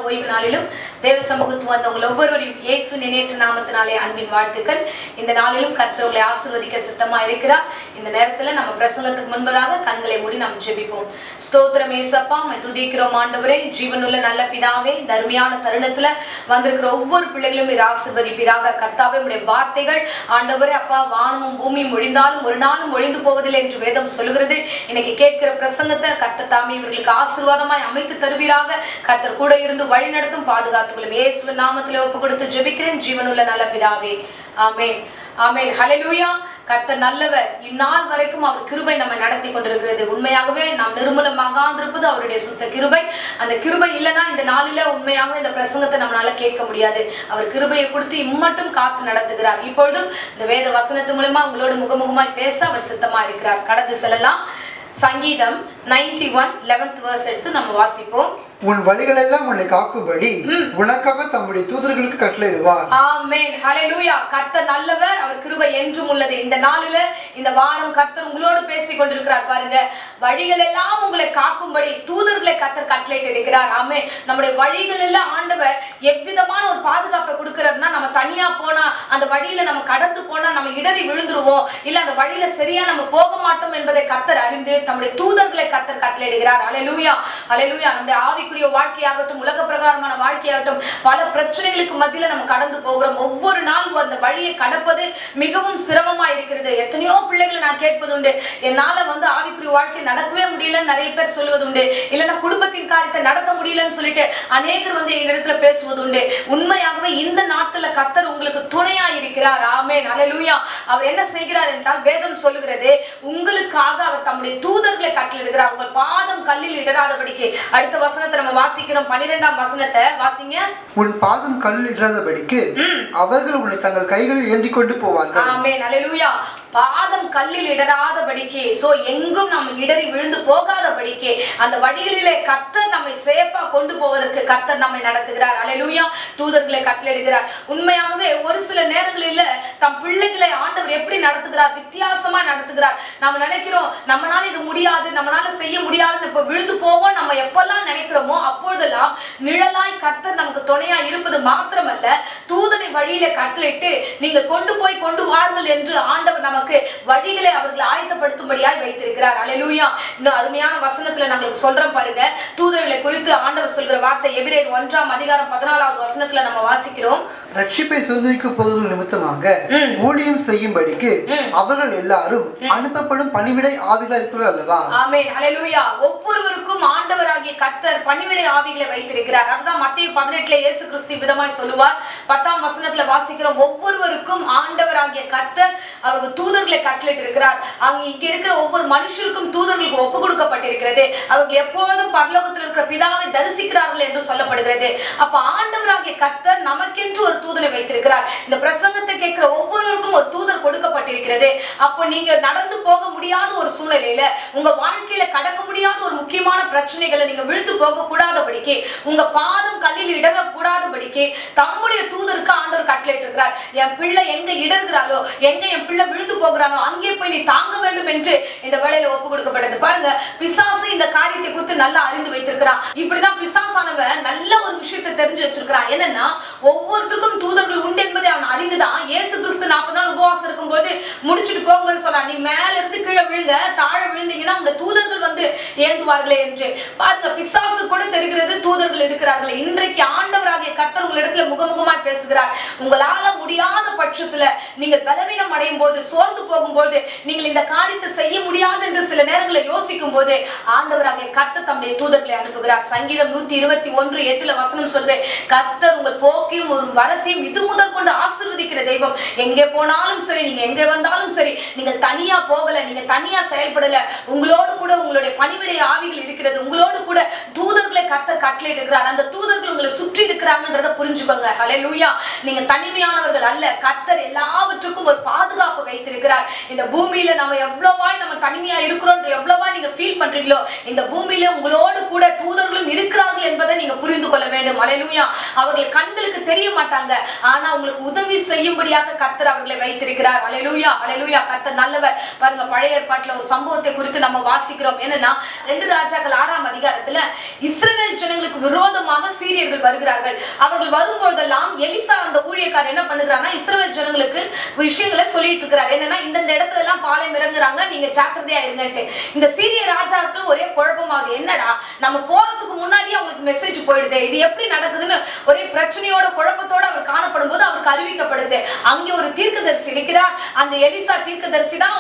ஓய்வு நாளிலும் தேவ சமூகத்துக்கு வந்தவங்க ஒவ்வொருவரையும் இயேசு நினைற்ற நாமத்தினாலே அன்பின் வாழ்த்துக்கள். இந்த நாளிலும் கர்த்தர் உங்களை ஆசீர்வதிக்க சித்தமா இருக்கிறார். இந்த நேரத்துல நம்ம பிரசங்கத்துக்கு முன்பதாக கண்களை மூடி நாம் ஜெபிப்போம். ஸ்தோத்திரம் ஏசப்பா, உம்மை துதிக்கிறோம் ஆண்டவரே. ஜீவனுள்ள நல்ல பிதாவே, தர்மியான தருணத்துல வந்திருக்கிற ஒவ்வொரு பிள்ளைகளும் நீர் ஆசீர்வதிப்பீராக. கர்த்தாவே, உம்முடைய வார்த்தைகள் ஆண்டவரே அப்பா, வானமும் பூமியும் ஒழிந்தாலும் ஒரு நாளும் ஒழிந்து போவதில்லை என்று வேதம் சொல்லுகிறது. இன்னைக்கு கேட்கிற பிரசங்கத்தை கர்த்தர் தாமே இவர்களுக்கு ஆசீர்வாதமாய் அமைத்து தருவீராக. கர்த்தர் கூட இருந்து வழி நடத்தும், பாதுகாத்துக்கொள்ளும். இயேசுவின் நாமத்திலே ஒப்பு கொடுத்து ஜெபிக்கிறேன் ஜீவனுள்ள நல்ல பிதாவே, ஆமென் ஆமென். ஹல்லேலூயா. கர்த்தர் நல்லவர். இந்நாள் வரைக்கும் அவர் கிருபை நம்ம நடத்தி கொண்டிருக்கிறது. உண்மையாகவே நாம் நிர்மூலமாகாதிருப்பது அவருடைய சுத்த கிருபை. அந்த கிருபை இல்லைன்னா இந்த நாளில உண்மையாகவே இந்த பிரசங்கத்தை நம்மளால கேட்க முடியாது. அவர் கிருபையை கொடுத்து இம்மட்டும் காத்து நடத்துகிறார். இப்பொழுதும் இந்த வேத வசனத்து மூலமா உங்களோடு முகமுகமாய் பேச அவர் சித்தமா இருக்கிறார். கடந்து செல்லலாம். சங்கீதம் 91 11th verse எடுத்து நம்ம வாசிப்போம். உன் வழிகள் எல்லாம் உன்னை காக்கும்படி உனக்காக தம்முடைய தூதர்களுக்கு கட்டளையிடுவார். ஆமென். ஹல்லேலூயா. கர்த்தர் நல்லவர், அவர் கிருபை என்றும் உள்ளது. இந்த நாளில இந்த வாரம் கர்த்தர் உங்களோடு பேசிக் கொண்டிருக்கிறார். பாருங்க, வழிகள் எல்லாம் உங்களை காக்கும்படி தூதர்களை கர்த்தர் கட்டளையிட்டு இருக்கிறார். ஆமென். நம்முடைய வழிகள் எல்லாம் ஆண்டவர் எவ்விதமான ஒரு பாதுகாப்பை கொடுக்கிறார்னா, நம்ம தனியா போனா அந்த வழியில நம்ம கடந்து போனா நம்ம இடறி விழுந்துருவோம், இல்ல அந்த வழியில சரியா நம்ம போக மாட்டோம் என்பதை கர்த்தர் அறிந்து தம்முடைய தூதர்களை கர்த்தர் கட்டளையிடுகிறார். ஹல்லேலூயா ஹல்லேலூயா. நம்முடைய ஆவிக்குரிய வாழ்க்கையாகட்டும், உலக பிரகாரமான வாழ்க்கையாகட்டும், பல பிரச்சனைகளுக்கு மத்தியில நம்ம கடந்து போகிறோம். ஒவ்வொரு நாளும் அந்த வழியை கடப்பது மிகவும் சிரமமா இருக்கிறது. எத்தனையோ பிள்ளைகளை நான் கேட்பது உண்டு, என்னால ஆவிக்குரிய வாழ்க்கை நடக்கவே முடியலன்னு நிறைய பேர் சொல்லுவது உண்டு. இல்லைன்னா குடும்பத்தின் காரியத்தை நடத்த முடியலன்னு சொல்லிட்டு அநேகர் என்னிடத்துல பேசுவது உண்டு. உண்மையாகவே இந்த நாட்கள்ல கர்த்தர் உங்களுக்கு துணையா இருக்கிறார். ஆமென் ஹல்லேலூயா. அவர் என்ன செய்கிறார் என்றால், வேதம் சொல்லுகிறது, உங்களுக்காக அவர் தம்முடைய தூதர்களை கட்டளையிடுகிறார், உங்கள் பாதம் கல்லில் இடராதபடிக்கு. அடுத்த வசனத்தை நம்ம வாசிக்கிறோம். 12ஆம் வசனத்தை வாசிங்க. உன் பாதம் கல்லில் இடராதபடிக்கு அவர்கள் உன்னை தங்கள் கைகளில் ஏந்தி கொண்டு போவார்கள். ஆமென் ஹல்லேலூயா. பாதம் கல்லில் இடராதபடிக்கு, சோ எங்கும் நம்ம இடறி விழுந்து போகாதபடிக்கு அந்த வழிகளிலே கர்த்தர் நம்மை சேஃபா கொண்டு போவதற்கு கர்த்தர் நம்மை நடத்துகிறார். ஹல்லேலூயா. தூதர்களை கட்டளையிடுகிறார். உண்மையாகவே ஒரு சில நேரங்களில் தம் பிள்ளைகளை ஆண்டவர் எப்படி நடத்துகிறார், வித்தியாசமா நடத்துகிறார். நம்ம நினைக்கிறோம் நம்மளால இது முடியாது, நம்மளால செய்ய முடியாதுன்னு இப்ப விழுந்து போவோம். நம்ம எப்பெல்லாம் நினைக்கிறோமோ அப்பொழுதெல்லாம் நிழலாய் கர்த்தர் நமக்கு துணையா இருப்பது மாத்திரமல்ல, தூதனை வழியிலே கட்டளையிட்டு நீங்கள் கொண்டு வாருங்கள் என்று ஆண்டவர் நமக்கு வழிகளை அவர்களை ஆயத்தப்படுத்தும்படியாய் வைத்திருக்கிறார். ஹல்லேலூயா. இன்னும் அருமையான வசனத்துல நாங்கள் சொல்றோம் பாருங்க, தூதர்களை குறித்து ஆண்டவர் சொல்கிற வார்த்தை எபிரேயர் 1ஆம் அதிகாரம் 14வது வசனத்துல நம்ம வாசிக்கிறோம். ரட்சிப்பை சுதந்திரிக்க போவதன் நிமித்தமாக ஊழியம் செய்யும்படிக்கு அவர்கள் எல்லாரும் அனுப்பப்படும் பணிவிடை ஆவிகள் இருக்கிறார் அல்லவா. ஆமென் ஹல்லேலூயா. ஒவ்வொருவருக்கும் ஆண்டவராகிய கர்த்தர் பணிவிடை ஆவிகளை வைத்திருக்கிறார். அதுதான் மத்தேயு 18ல இயேசு கிறிஸ்து விதமாய் சொல்லுவார். 10ஆம் வசனத்துல வாசிக்கிறோம், ஒவ்வொருவருக்கும் ஆண்டவராகிய கர்த்தர் அவருக்கு தூதர்களை கட்டளையிட்டு இருக்கிறார். இங்க இருக்கிற ஒவ்வொரு மனுஷருக்கும் தூதர்களுக்கு ஒப்பு கொடுக்கப்பட்டிருக்கிறது. அவர்கள் எப்போதும் பரலோகத்தில் இருக்கிற பிதாவை தரிசிக்கிறார்கள் என்று சொல்லப்படுகிறது. அப்ப ஆண்டவராகிய கர்த்தர் நமக்கென்று ஒரு தூதனை வைத்திருக்கிறார். இந்த பிரசங்கத்தை கேட்கிற ஒவ்வொருவருக்கும் ஒரு தூதர் கொடுக்கப்பட்டிருக்கிறது. அப்போ நீங்க நடந்து போக முடியாத ஒரு சூழ்நிலையில, உங்க வாழ்க்கையில கடக்க முடியாத ஒரு முக்கியமான பிரச்சனைகளை நீங்க விழுந்து போக கூடாதபடிக்கு, உங்க பாதம் கல்லில் இடரக்கூடாதபடிக்கு தம்முடைய தூதருக்கு ஆண்டவர் கட்டளையிட்டு இருக்கிறார். என் பிள்ளை எங்க இடர்கிறாளோ, எங்க என் பிள்ளை விழுந்து போகிறானோ அங்கே போய் நீ தாங்க வேண்டும் என்று இந்த வேளையில ஒப்பு கொடுக்கப்பட்டது. பாருங்க, பிசாசு இந்த காரியத்தை குறித்து நல்லா அறிந்து வைத்திருக்கிறான். இப்படிதான் பிசாசானவன் நல்ல ஒரு விஷயத்தை தெரிஞ்சு வச்சிருக்கிறான். என்னன்னா, ஒவ்வொருத்தருக்கும் தூதர்கள் உண்டு என்பதை அவன் அறிந்துதான் இயேசு கிறிஸ்து 40 நாள் உபவாசம் இருக்கும்போது முடிச்சுட்டு போகும்போது சொன்னான், நீ மேல இருந்து கீழே விழுங்க, தாழ விழுந்தீங்கன்னா உங்க தூதர்கள் ஏந்துவார்களே என்று. பாருங்க, பிசாசு கூட தெரிகிறது தூதர்கள் இருக்கிறார்கள். இன்றைக்கு ஆண்டவராகிய கர்த்தர் உங்களிடத்துல முகமுகமாய் பேசுகிறார். உங்களால முடியாத பட்சத்துல, நீங்கள் பலவீனம் அடையும் போது, சோர்ந்து போகும்போது, நீங்கள் இந்த காரியத்தை செய்ய முடியாது என்று சில நேரங்களில் யோசிக்கும் போது ஆண்டவராகிய கர்த்தர் தம்முடைய தூதர்களை அனுப்புகிறார். சங்கீதம் 121:8 வசனம் சொல்லுது, கர்த்தர் உங்கள் போக்கையும் ஒரு வரத்தையும் இது முதல் கொண்டு ஆசீர்வதிக்கிற தெய்வம். எங்கே போனாலும் சரி, நீங்க எங்கே வந்தாலும் சரி, நீங்கள் தனியா போகல, நீங்க தனியா செயல்படல, உங்களோடு கூட உங்களுடைய பணிவிடை ஆவிகள் இருக்கிறது. உங்களோடு கூட தூதர்களை கர்த்தர் கட்டளையிடுகிறார். அந்த தூதர்கள் உங்களை சுற்றி இருக்கிறாங்கன்றத புரிஞ்சுக்கோங்க. ஹல்லேலூயா. நீங்க தனிமையானவர்கள் அல்ல. கர்த்தர் எல்லாவற்றுக்கும் ஒரு பாதுகாப்பு வைத்திருக்கிறார். இந்த பூமியில நம்ம எவ்வளவாய் நம்ம தனிமையா இருக்கிறோம், எவ்வளவாய் நீங்க ஃபீல் பண்றீங்களோ, இந்த பூமியில உங்களோடு கூட தூதர்களும் இருக்கிறார்கள் என்பதை நீங்க புரிந்து கொள்ள வேண்டும். ஹல்லேலூயா. அவர்கள் கண்களுக்கு தெரிய மாட்டாங்க, ஆனா உங்களுக்கு உதவி செய்யும்படியாக கர்த்தர் அவர்களை வைத்திருக்கிறார். வைத்திருக்கிறார். அல்லேலூயா, அல்லேலூயா. கர்த்தர் நல்லவர். பாருங்க, பழைய ஏற்பாட்டுல ஒரு சம்பவத்தை குறித்து நம்ம வாசிக்கிறோம். என்னன்னா 2 ராஜாக்கள் 6ஆம் அதிகாரத்துல இஸ்ரவேல் ஜனங்களுக்கு விரோதமாக சீரியர்கள் வருகிறார்கள். அவர்கள் வரும்போதெல்லாம் எலிசா அந்த ஊழியக்காரர் என்ன பண்ணுகிறார்னா இஸ்ரவேல் ஜனங்களுக்கு விஷயங்களை சொல்லிட்டு இருக்கிறார். என்னன்னா இந்த இடத்துல எல்லாம் பாளையம் இறங்குறாங்க, நீங்க ஜாக்கிரதையா இருங்கன்ட்டு. இந்த சீரிய ராஜாவுக்கு ஒரே குழப்பமாகுது. என்னடா நம்ம போறதுக்கு முன்னாடி அவங்களுக்கு மெசேஜ் போயிடுது, இது எப்படி நடக்குதுன்னு ஒரே பிரச்சனையோட குழப்பத்தோட அவர் காணப்படும் போது அவருக்கு அறிவிக்கப்படுது. அங்கே ஒரு தீர்க்கதரிசி இருக்கிறார். அந்த எலிசா தீர்க்கதரிசி தான்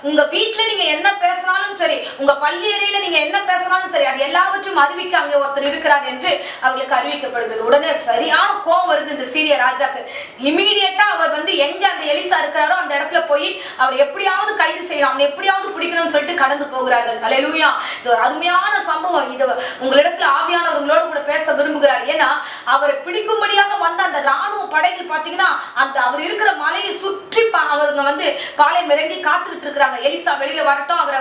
உங்க வீட்டுல நீங்க என்ன பேசினாலும் சரி, உங்க பள்ளி அறையில நீங்க என்ன பேசினாலும் சரி, அது எல்லாவற்றையும் அறிவிக்க அங்கே ஒருத்தர் இருக்கிறார் என்று அவர்களுக்கு அறிவிக்கப்படுகிறது. உடனே சரியான கோவம் வருது இந்த சீரிய ராஜாக்கு. இமீடியட்டா அவர் எங்க அந்த எலிசா இருக்கிறாரோ அந்த இடத்துல போய் அவர் எப்படியாவது கைது செய்யணும், அவனை எப்படியாவது பிடிக்கணும்னு சொல்லிட்டு கடந்து போகிறார்கள். அல்லேலூயா. இது ஒரு அருமையான சம்பவம். இது உங்களிடத்துல ஆவியானவர்களோட கூட பேச விரும்புகிறார். ஏன்னா அவரை பிடிக்கும்படியாக வந்த அந்த ராணுவ படைகள் பாத்தீங்கன்னா அந்த அவர் இருக்கிற மலையை சுற்றி அவருங்க பாளையம் இறங்கி காத்துக்கிட்டு இருக்கிறாங்க. எலிசா வெளியில வரட்டும், அவரை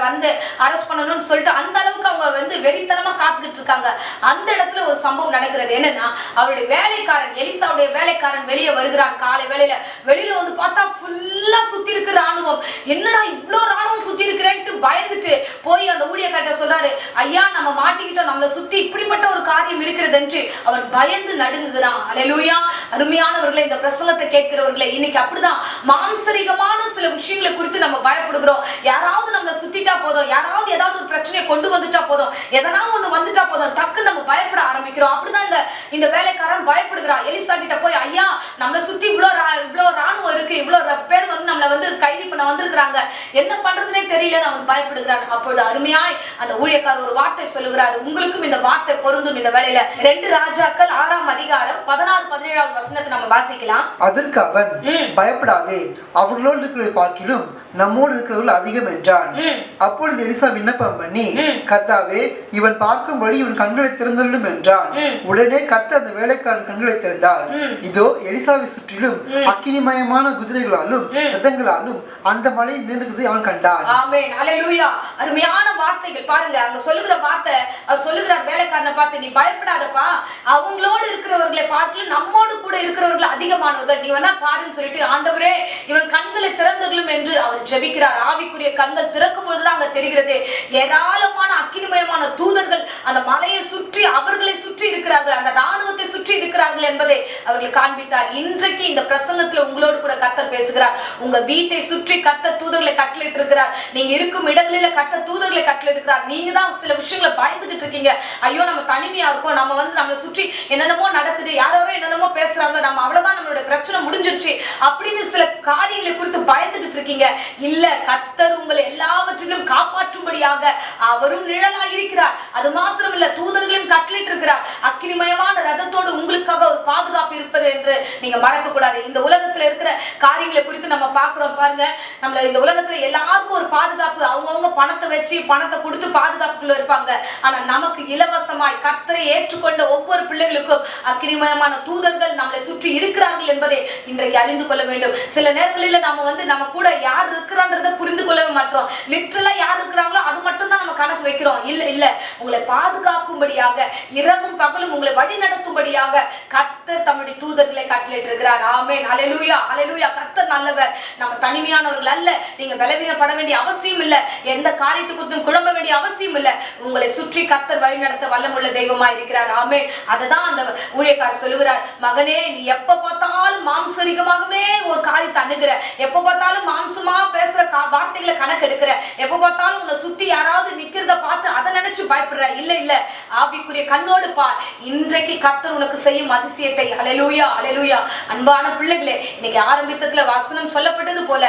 அரெஸ்ட் பண்ணணும்னு சொல்லிட்டு அந்த அளவுக்கு அவங்க வெறித்தனமா காத்துக்கிட்டு இருக்காங்க. அந்த இடத்துல ஒரு சம்பவம் நடக்கிறது. என்னன்னா அவருடைய வேலைக்காரன், எலிசாவுடைய வேலைக்காரன் வெளியே வருகிறான். காலை வேளையில வெளியில பார்த்தா ஃபுல்லா சுத்தி இருக்கிற ராணுவம். என்னடா இவ்ளோ ராணுவம் சுத்தி இருக்கிறேன்ட்டு பயந்துட்டு போய் அந்த ஊழியக்காரர் சொல்றாரு, ஐயா நம்ம மாட்டிக்கிட்டோம், நம்மளை சுத்தி இப்படிப்பட்ட ஒரு காரியம் இருக்கிறது என்று அவன் பயந்து நடுங்குகிறான். அல்லேலூயா. அருமையானவர்களே, இந்த பிரசங்கத்தை கேட்கிறவர்களே, இன்னைக்கு அப்படிதான் மாம்சரிகமான சில விஷயங்களை குறித்து நம்ம பயப்படுகிறோம். யாராவது நம்மளை சுத்திட்டா போதும், யாராவது ஏதாவது ஒரு பிரச்சனையை கொண்டு வந்துட்டா போதும், எதனா ஒண்ணு வந்துட்டா போதும், டக்கு நம்ம பயப்பட ஆரம்பிக்கிறோம். அப்படிதான் இந்த வேலைக்காரன் பயப்படுகிறான். எலிசா கிட்ட போய், ஐயா நம்மளை சுத்தி இவ்வளோ ராணுவம் இருக்கு, இவ்வளவு பேர் நம்மளை கைது பண்ண வந்திருக்கிறாங்க, என்ன பண்றதுன்னே தெரியலன்னு அவன் பயப்படுகிறான். அப்பொழுது அருமையாய் அந்த ஊழியக்காரர் ஒரு வார்த்தை சொல்லுகிறார். உங்களுக்கும் இந்த வார்த்தை பொருந்தும். இந்த வேளையில 2 ராஜாக்கள் 6ஆம் அதிகாரம் 16-17 வசனத்தை நம்ம வாசிக்கலாம். அதற்கு அவன், பயப்படாதே, அவர்களோடு இருக்கிறவரை பார்க்கிலும் நம்மோடு இருக்கிறவர்கள் அதிகம் என்றான். அப்பொழுது எலிசா விண்ணப்பம் பண்ணி, கர்த்தாவே இவன் பார்க்கும்படி இவன் கண்களை திறந்துள்ளும் என்றான். உடனே கர்த்தர் அந்த வேலைக்காரன் கண்களை திறந்தார். இதோ எலிசாவை சுற்றிலும் அக்கினிமயமான குதிரைகளாலும் ரதங்களாலும் அந்த மலை நிறைந்திருந்ததை அவன் கண்டான். ஆமென். அல்லேலூயா. அருமையான வார்த்தைகள் பாருங்க. அங்க சொல்லுகிற வார்த்தை, அவர் சொல்லுகிறார் வேலைக்காரனை பார்த்து, நீ பயப்படாதப்பா, அவங்களோடு இருக்கிறவர்களை பார்க்கலும் நம்மோடு கூட இருக்கிறவர்கள் அதிகமானவர்கள், நீ வேணா பாருன்னு சொல்லிட்டு, ஆண்டவரே இவன் கண்களை திறந்துள்ளும் என்று அவர் ஜெபிக்கிறார். ஆவிக்குரிய கண்கள் திறக்கும் பொழுதுதான் அங்க தெரிகிறது. ஏராளமான அக்கினிமயமான தூதர்கள் அந்த மலையை சுற்றி அவர்களை சுற்றி இருக்கிறார்கள், அந்த ராணுவத்தை சுற்றி இருக்கிறார்கள் என்பதை அவர்கள் காண்பித்தார். இன்றைக்கு இந்த பிரசங்கத்துல உங்களோடு கூட கர்த்தர் பேசுகிறார். உங்க வீட்டை சுற்றி கர்த்தர் தூதர்களை கட்டளையிட்டு இருக்கிறார். நீங்க இருக்கும் இடங்களில கர்த்தர் தூதர்களை கட்டளையிடுகிறார். நீங்க தான் சில விஷயங்களை பயந்துகிட்டு இருக்கீங்க. ஐயோ நம்ம தனிமையா இருக்கோம், நம்ம நம்மளை சுற்றி என்னென்னமோ நடக்குது, யாரோ என்னென்னமோ பேசுறாங்க, நம்ம அவ்வளவுதான், நம்மளுடைய பிரச்சனை முடிஞ்சிருச்சு அப்படின்னு சில காரியங்களை குறித்து பயந்துகிட்டு இருக்கீங்க. இல்ல, கர்த்தர் உங்களை எல்லாவற்றிலும் காப்பாற்றும்படியாக அவரும் நிழலாக இருக்கிறார். அது மாத்திரம் இல்ல, தூதர்களையும் கட்டளையிட்டு இருக்கிறார். அக்கினிமயமான ரதத்தோடு உங்களுக்காக ஒரு பாதுகாப்பு இருப்பது என்று நீங்க மறக்க கூடாது. இந்த உலகத்துல இருக்கிற காரியங்களை குறித்து நம்ம பாக்குறோம் பாருங்க. நம்மள இந்த உலகத்துல எல்லாருக்கும் ஒரு பாதுகாப்பு, அவங்கவுங்க பணத்தை வச்சு பணத்தை கொடுத்து பாதுகாப்புக்குள்ள இருப்பாங்க. ஆனா நமக்கு இலவசமாய் கர்த்தரை ஏற்றுக்கொண்ட ஒவ்வொரு பிள்ளைகளுக்கும் அக்கினிமயமான தூதர்கள் நம்மளை சுற்றி இருக்கிறார்கள் என்பதை இன்றைக்கு அறிந்து கொள்ள வேண்டும். சில நேரங்களில நம்ம கூட யார் இருக்கிறான்றதை புரிந்து கொள்ளவே மாட்டோம். லிட்டரலா யார் இருக்கிறாங்களோ அது மட்டும் தான் நம்ம கணக்கு வைக்கிறோம். இல்ல, உங்களை பாதுகாக்கும்படியாக இரவும் பகலும் உங்களை வழி நடத்தும்படியாக கர்த்தர் தம்முடைய தூதர்களை கட்டளையிட்டு இருக்கிறார். ஆமென். அல்லேலூயா, அல்லேலூயா. கர்த்தர் நல்லவர். நம்ம தனிமையானவர்கள் அல்ல. நீங்க பலவீனப்பட வேண்டிய அவசியம் இல்ல. எந்த காரியத்தை குறித்தும் குழம்ப வேண்டிய அவசியம் இல்ல. உங்களை சுற்றி கர்த்தர் வழி நடத்த வல்லமுள்ள தெய்வமா இருக்கிறார். ஆமென். அததான் அந்த ஊழியக்காரர் சொல்லுகிறார். மகனே, நீ எப்ப பார்த்தாலும் மாம்சரிகமாகவே ஒரு காரியத்தை அணுகிற, எப்ப பார்த்தாலும் மாம்சமா பேசுற வார்த்தைகளை கணக்கெடுக்கிற, எப்ப பார்த்தாலும் உன்னை சுத்தி யாராவது நிக்கிறத பார்த்து அதை நினைச்சு பயப்படுற. இல்ல, ஆவிக்குரிய கண்ணோடு பார். இன்றைக்கு கர்த்தர் உனக்கு செய்யும் அதிசயத்தை. அல்லேலூயா, அல்லேலூயா. அன்பான பிள்ளைகளே, இன்னைக்கு ஆரம்பித்ததுல வசனம் சொல்லப்பட்டது போல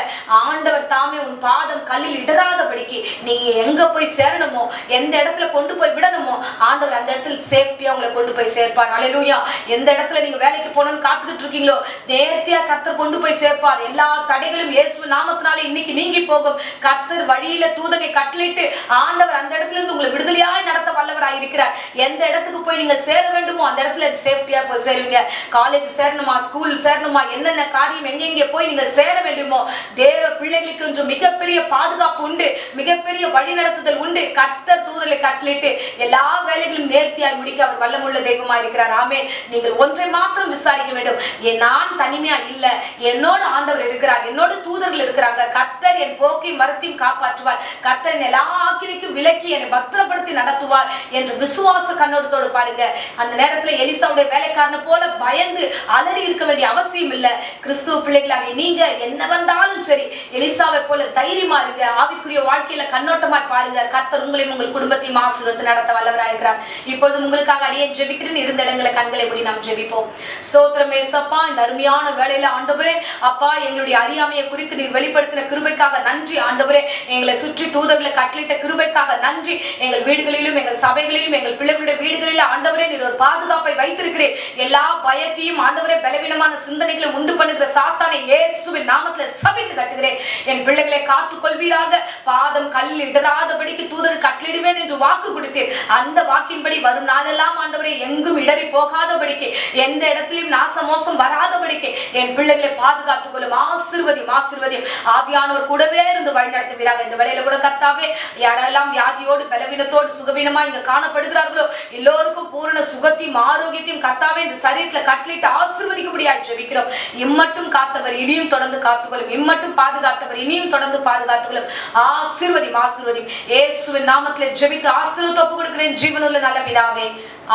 ஆண்டவர் தாமே உன் பாதம் கல்லில் இடராதபடிக்கு நீங்க எங்க போய் சேரணுமோ, எந்த இடத்துல கொண்டு போய் விடணுமோ, ஆண்டவர் அந்த இடத்துல சேஃப்டியா உங்களை கொண்டு போய் சேர்ப்பார். அல்லேலூயா. எந்த இடத்துல நீங்க வேலைக்கு போகணும்னு காத்துக்கிட்டு இருக்கீங்களோ, நேர்த்தியா கர்த்தர் கொண்டு போய் சேர்ப்பார். எல்லா தடைகளும் இயேசு நாமத்தினாலே இன்னைக்கு நீங்கி போகும். கர்த்தர் வழியில தூதனை கட்டளையிட்டு ஆண்டவர் அந்த இடத்துல இருந்து உங்களை விடுதலையாய் நடத்த வல்லவராய் இருக்கிறார். இருக்கிறார். எந்த இடத்துக்கு போய் நீங்கள் சேர வேண்டுமோ அந்த இடத்துல சேஃப்டியா போய் சேருவீங்க. காலேஜ் சேரணுமா, ஸ்கூல் சேரணுமா, என்னென்ன காரியம் எங்கெங்கே போய் நீங்கள் சேர வேண்டுமோ தேவ பிள்ளைகளுக்கு என்று மிகப்பெரிய பாதுகாப்பு உண்டு, மிகப்பெரிய வழிநடத்துதல் உண்டு. கர்த்தர் தூதரை கட்டளிட்டு எல்லா வேலைகளும் நேர்த்தியாய் முடிக்க அவர் வல்லமுள்ள தெய்வமா இருக்கிறார். ஆமென். நீங்கள் ஒன்றை மாத்திரம் விசாரிக்க வேண்டும், நான் தனிமையா இல்ல, என்னோடு ஆண்டவர் இருக்கிறார், என்னோடு தூதர்கள் இருக்கிறாங்க. கர்த்தர் என் போக்கையும் மரத்தையும் காப்பாற்றுவார், கர்த்தர் எல்லா ஆக்கினைக்கும் விலக்கி என்னை பத்திரப்படுத்தி நடத்துவார் என்று விசுவாச கண்ணோட்டத்தோடு பாருங்க. அந்த நேரத்துல எலிசாவுடைய வேலைக்காரனை போல பயந்து அலறி இருக்க வேண்டிய அவசியம் இல்ல. கிறிஸ்துவ பிள்ளைகளாக நீங்க என்ன வந்தாலும் சரி எலிசாவை போல தைரியமா இருங்க. ஆவிக்குரிய வாழ்க்கையில கண்ணோட்டமா பாருங்க. கர்த்தர் உங்களையும் உங்கள் குடும்பத்தையும் ஆசீர்வதித்து நடத்த வல்லவராக இருக்கிறார். இப்பொழுது உங்களுக்காக அடியே ஜெபிக்கிறேன். இருந்த இடங்களை கண்களை மூடி நாம் ஜெபிப்போம். ஸ்தோத்திரம் ஏசப்பா, இந்த அருமையான வேளையில ஆண்டவரே அப்பா, எங்களுடைய அறியாமையை குறித்து நீர் வெளிப்படுத்தின கிருபைக்காக நன்றி ஆண்டவரே. எங்களை சுற்றி தூதர்களை கட்டளிட்ட கிருபைக்காக நன்றி. எங்கள் வீடுகளிலும் எங்கள் சபைகளிலும் எங்கள் பிள்ளைகளுடைய வீடுகளிலும் ஆண்டவரே நீர் ஒரு பாதுகாப்பை வைத்திருக்கிறேன். எல்லா பயத்தையும் ஆண்டவரே பலவீனமான சிந்தனைகளை உண்டு பண்ணுகிற சாத்தானை இயேசுவின் நாமத்துல சபித்து கட்டுகிறேன். என் பிள்ளைகளை காத்துக் கொள்வீராக. பாதம் கல்லில் இடராதபடிக்கு தூதர் கட்டளிடுவேன் என்று வாக்கு கொடுத்தேன். அந்த வாக்கின்படி வரும் நாளெல்லாம் ஆண்டவரே எங்கும் இடறி போகாதபடிக்கு, எந்த இடத்திலும் நாசமோசம் வராதபடிக்கு என் பிள்ளைகளை பாதுகாத்துக் கொள்ளும். ஆசீர்வதியும் ஆசீர்வதியும். ஆவியானவர் கூடவே இருந்து வழிநடத்துவீராக. இந்த வேளையில கூட கர்த்தாவே யாரெல்லாம் வியாதியோடு பலவீனத்தோடு சுகவீனமா இங்க காணப்படுகிறார்களோ எல்லோருக்கும் பூரண சுகத்தையும் ஆரோக்கியத்தையும் கர்த்தாவே இந்த சரீரத்துல கட்டளிட்டு ஆசீர்வதிக்கும்படியாய் ஜெபிக்கிறோம். இம்மட்டும் காத்தவர் இனியும் தொடர்ந்து காத்துக்கொள்ளும். இம்மட்டும் பாதுகாத்தவர் இனியும் தொடர்ந்து பாதுகாத்துக்கொள்ளும். ஆசீர்வதியும் ஆசீர்வதியும். இயேசுவின் நாமத்திலே ஜெபித்து ஆசீர்வாதத்தை ஒப்புக் கொடுக்கிறேன் ஜீவனுள்ள நல்ல பிதாவே.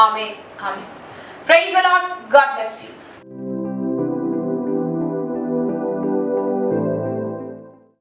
ஆமென் ஆமென். Praise the Lord. God bless you.